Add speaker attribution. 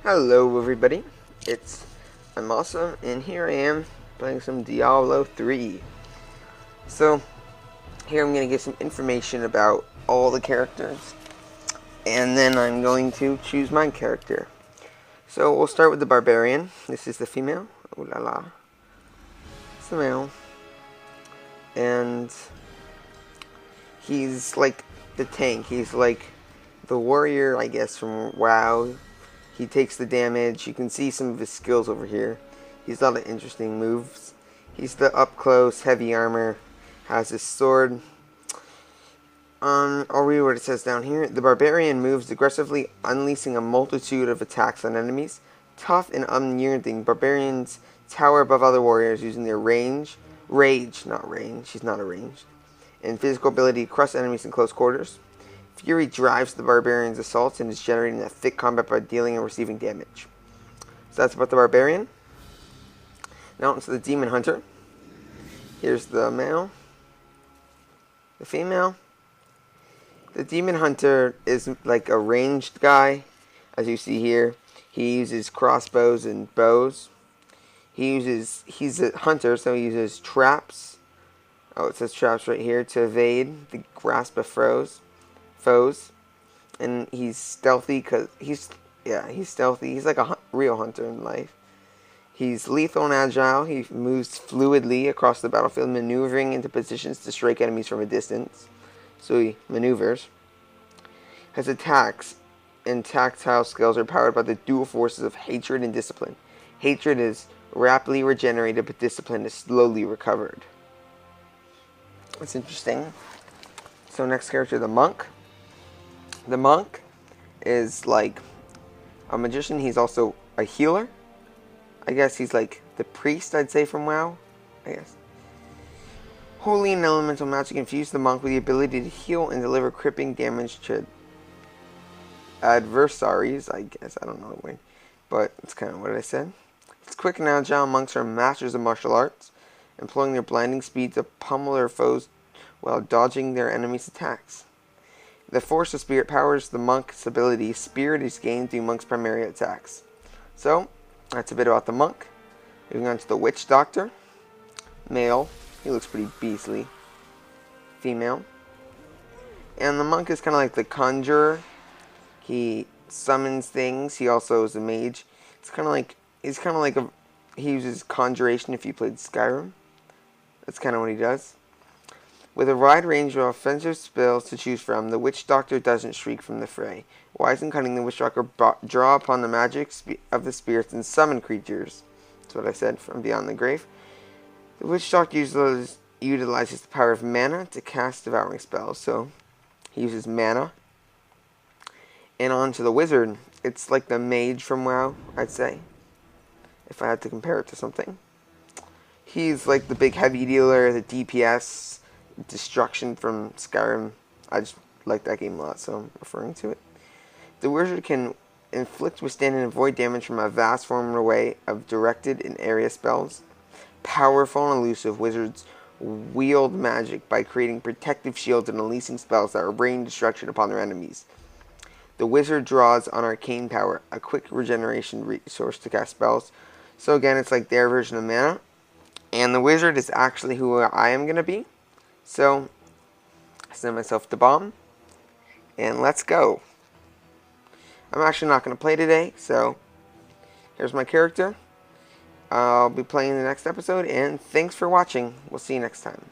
Speaker 1: Hello everybody, I'm awesome, and here I am playing some Diablo 3. So, here I'm going to get some information about all the characters, and then I'm going to choose my character. So, we'll start with the Barbarian. This is the female. Ooh la la. It's the male. And he's like the tank. He's like the warrior, I guess, from WoW. He takes the damage. You can see some of his skills over here. He's a lot of interesting moves. He's the up close, heavy armor. Has his sword. I'll read what it says down here. The barbarian moves aggressively, unleashing a multitude of attacks on enemies. Tough and unyielding, barbarians tower above other warriors using their rage, not range, she's not a ranged, and physical ability to crush enemies in close quarters. Fury drives the barbarian's assaults and is generating a thick combat by dealing and receiving damage. So that's about the barbarian. Now onto the demon hunter. Here's the male. The female. The demon hunter is like a ranged guy, as you see here. He uses crossbows and bows. He's a hunter, so he uses traps. Oh, it says traps right here to evade the grasp of foes, and he's stealthy because he's stealthy. He's like a real hunter in life. He's lethal and agile. He moves fluidly across the battlefield, maneuvering into positions to strike enemies from a distance. So he maneuvers. His attacks and tactile skills are powered by the dual forces of hatred and discipline. Hatred is rapidly regenerated, but discipline is slowly recovered. That's interesting. So next character, the monk. The monk is like a magician. He's also a healer. I guess he's like the priest, I'd say, from WoW. I guess. Holy and elemental magic infuse the monk with the ability to heal and deliver crippling damage to adversaries, I guess. I don't know the word, but it's kind of what I said. It's quick and agile. Monks are masters of martial arts, employing their blinding speed to pummel their foes while dodging their enemies' attacks. The Force of Spirit powers the monk's ability. Spirit is gained through monk's primary attacks. So, that's a bit about the monk. Moving on to the witch doctor. Male. He looks pretty beastly. Female. And the monk is kind of like the conjurer. He summons things. He also is a mage. He uses conjuration if you played Skyrim. That's kind of what he does. With a wide range of offensive spells to choose from, the Witch Doctor doesn't shriek from the fray. Wise and cunning, the Witch Doctor draw upon the magic of the spirits and summon creatures. That's what I said, from beyond the grave. The Witch Doctor utilizes the power of mana to cast devouring spells, so he uses mana. And on to the wizard. It's like the mage from WoW, I'd say, if I had to compare it to something. He's like the big heavy dealer, the DPS, destruction from Skyrim. I just like that game a lot, so I'm referring to it. The wizard can inflict, withstand, and avoid damage from a vast array of directed and area spells. Powerful and elusive, wizards wield magic by creating protective shields and unleashing spells that rain destruction upon their enemies. The wizard draws on arcane power, a quick regeneration resource to cast spells. So again, it's like their version of mana. And the wizard is actually who I am going to be. So, I send myself to bomb, and let's go. I'm actually not going to play today, so here's my character. I'll be playing in the next episode, and thanks for watching. We'll see you next time.